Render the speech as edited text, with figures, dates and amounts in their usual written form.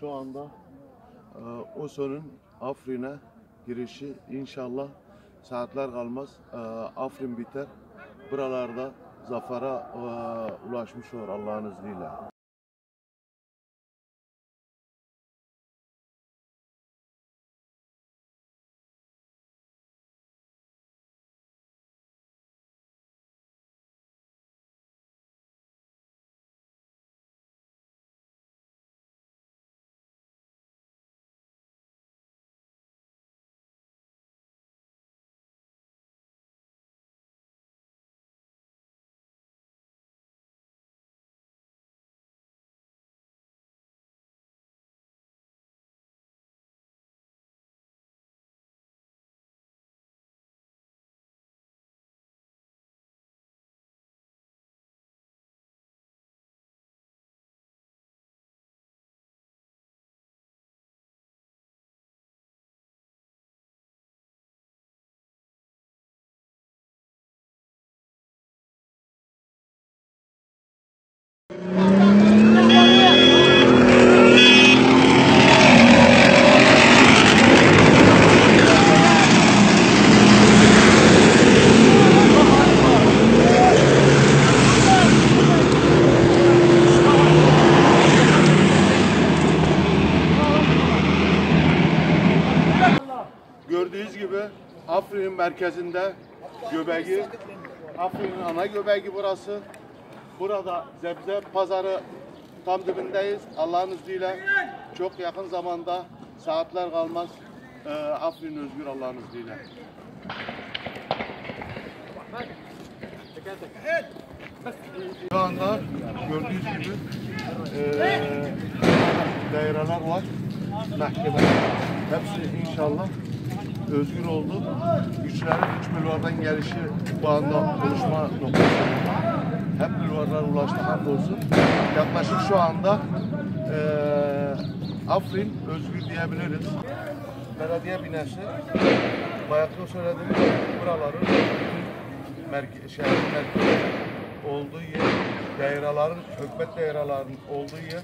Şu anda OSO'nun Afrin'e girişi inşallah saatler kalmaz. Afrin biter. Buralarda zafere ulaşmış olur Allah'ın izniyle. Gördüğünüz gibi Afrin'in merkezinde göbeği, Afrin'in ana göbeği burası. Burada Zebze Pazarı tam dibindeyiz. Allah'ın izniyle çok yakın zamanda saatler kalmaz Afrin özgür Allah'ın izniyle. Şu anda gördüğünüz gibi daireler var. Mahkeme hepsi inşallah özgür oldu. Güçlerin üç bulvardan gelişi bu anda konuşma noktasında. Hep bulvarlar ulaştı hamdolsun. Yaklaşık şu anda Afrin özgür diyebiliriz. Belediye binası bayakta söylediğim buraların şehrin merkezi olduğu yer, dairelerin, hükümet dairelerin olduğu yer.